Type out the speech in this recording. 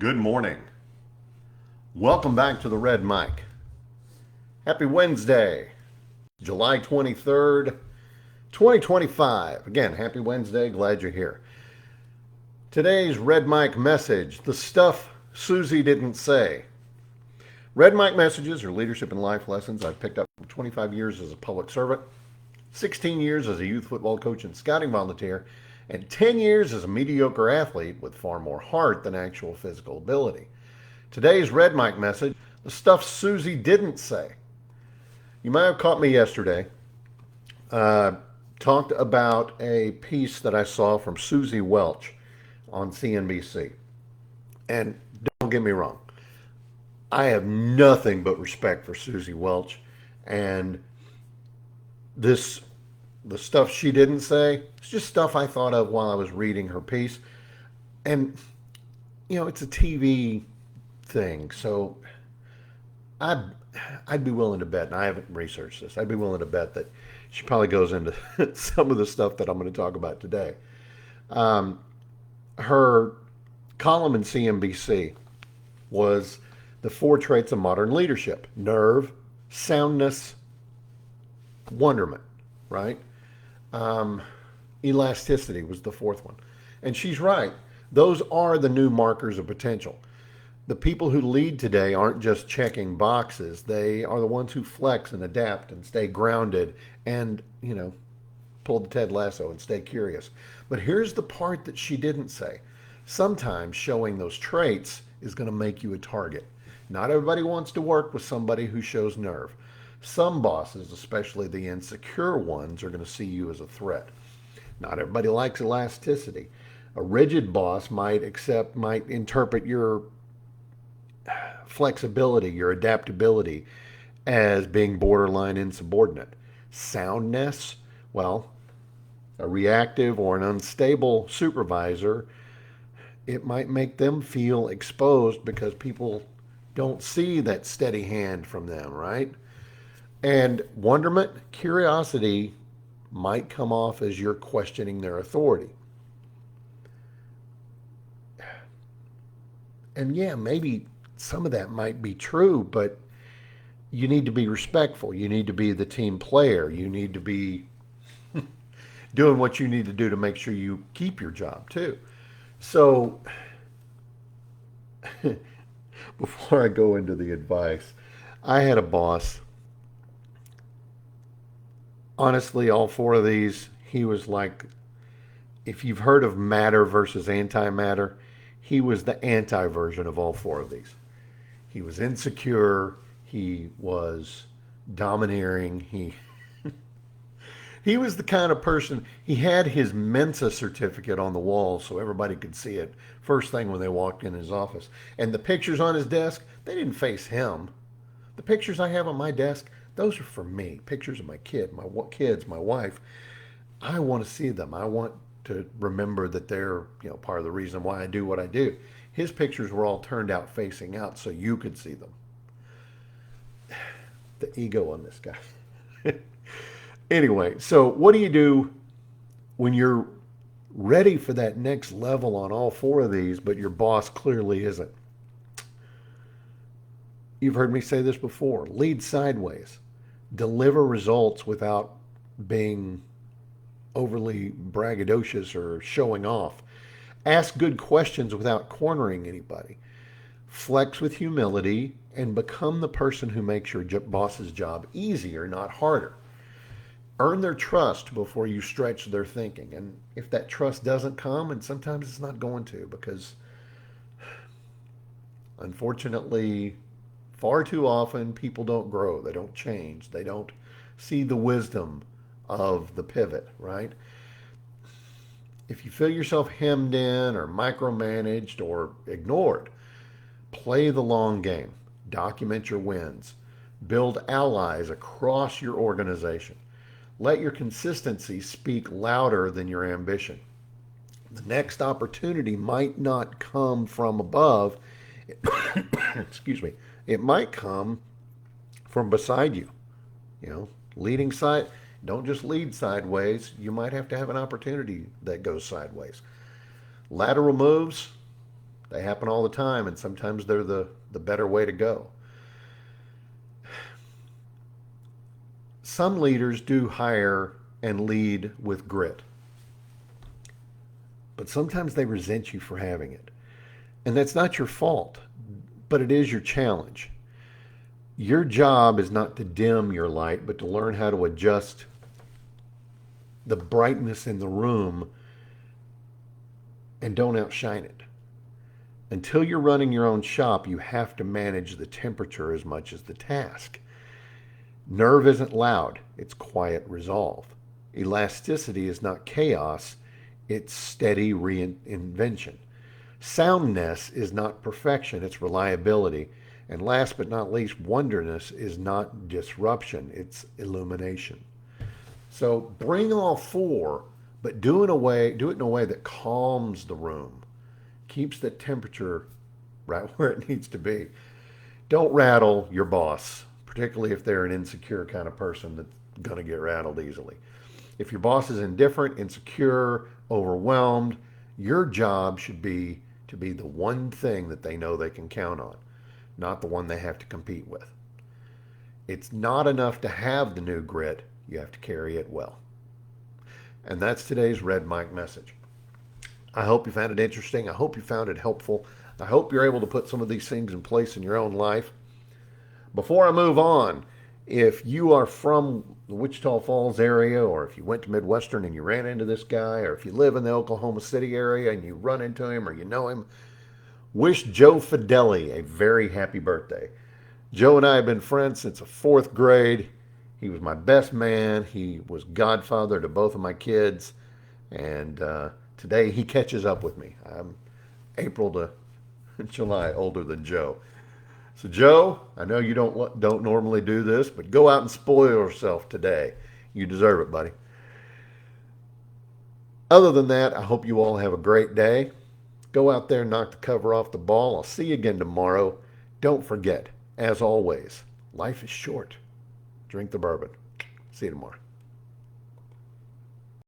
Good morning. Welcome back to the Red Mic. Happy Wednesday, July 23rd, 2025. Again, happy Wednesday. Glad you're here. Today's Red Mic message, the stuff Suzy didn't say. Red Mic messages are leadership and life lessons I've picked up from 25 years as a public servant, 16 years as a youth football coach and scouting volunteer, and 10 years as a mediocre athlete with far more heart than actual physical ability. Today's Red Mic message, the stuff Suzy didn't say. You might have caught me yesterday. Talked about a piece that I saw from Suzy Welch on CNBC. And don't get me wrong, I have nothing but respect for Suzy Welch. And the stuff she didn't say, it's just stuff I thought of while I was reading her piece. And, it's a TV thing. So I'd be willing to bet, and I haven't researched this, I'd be willing to bet that she probably goes into some of the stuff that I'm going to talk about today. Her column in CNBC was the 4 traits of modern leadership: nerve, soundness, wonderment, right? Elasticity was the 4th one. And she's right. Those are the new markers of potential. The people who lead today aren't just checking boxes. They are the ones who flex and adapt and stay grounded and, pull the Ted Lasso and stay curious. But here's the part that she didn't say. Sometimes showing those traits is going to make you a target. Not everybody wants to work with somebody who shows nerve. Some bosses, especially the insecure ones, are going to see you as a threat. Not everybody likes elasticity. A rigid boss might interpret your flexibility, your adaptability, as being borderline insubordinate. Soundness, well, a reactive or an unstable supervisor, it might make them feel exposed because people don't see that steady hand from them, right? And wonderment, curiosity, might come off as you're questioning their authority. And yeah, maybe some of that might be true, but you need to be respectful. You need to be the team player. You need to be doing what you need to do to make sure you keep your job too. So before I go into the advice, I had a boss. Honestly, all 4 of these, he was like, if you've heard of matter versus antimatter, he was the anti version of all 4 of these. He was insecure. He was domineering. He was the kind of person, he had his Mensa certificate on the wall so everybody could see it first thing when they walked in his office. And the pictures on his desk, they didn't face him. The pictures I have on my desk, those are for me. Pictures of my kids, my wife. I want to see them. I want to remember that they're, part of the reason why I do what I do. His pictures were all turned out facing out so you could see them. The ego on this guy. Anyway, so what do you do when you're ready for that next level on all 4 of these, but your boss clearly isn't? You've heard me say this before. Lead sideways. Deliver results without being overly braggadocious or showing off. Ask good questions without cornering anybody. Flex with humility and become the person who makes your boss's job easier, not harder. Earn their trust before you stretch their thinking. And if that trust doesn't come, and sometimes it's not going to, because unfortunately, far too often people don't grow, they don't change, they don't see the wisdom of the pivot, right? If you feel yourself hemmed in or micromanaged or ignored, play the long game. Document your wins. Build allies across your organization. Let your consistency speak louder than your ambition. The next opportunity might not come from above. Excuse me. It might come from beside you. Leading side. Don't just lead sideways. You might have to have an opportunity that goes sideways. Lateral moves, They happen all the time, and sometimes they're the better way to go. Some leaders do hire and lead with grit, but sometimes they resent you for having it. And that's not your fault, but it is your challenge. Your job is not to dim your light, but to learn how to adjust the brightness in the room and don't outshine it. Until you're running your own shop, you have to manage the temperature as much as the task. Nerve isn't loud, it's quiet resolve. Elasticity is not chaos, it's steady reinvention. Soundness is not perfection, it's reliability. And last but not least, wonderness is not disruption, it's illumination. So bring all four, but do it in a way that calms the room, keeps the temperature right where it needs to be. Don't rattle your boss, particularly if they're an insecure kind of person that's going to get rattled easily. If your boss is indifferent, insecure, overwhelmed, your job should be to be the one thing that they know they can count on, not the one they have to compete with. It's not enough to have the new grit, you have to carry it well. And that's today's Red Mic message. I hope you found it interesting. I hope you found it helpful. I hope you're able to put some of these things in place in your own life. Before I move on, if you are from the Wichita Falls area, or if you went to Midwestern and you ran into this guy, or if you live in the Oklahoma City area and you run into him or you know him, wish Joe Fideli a very happy birthday. Joe and I have been friends since the fourth grade. He was my best man. He was godfather to both of my kids. And today he catches up with me. I'm April to July older than Joe. So Joe, I know you don't normally do this, but go out and spoil yourself today. You deserve it, buddy. Other than that, I hope you all have a great day. Go out there and knock the cover off the ball. I'll see you again tomorrow. Don't forget, as always, life is short. Drink the bourbon. See you tomorrow.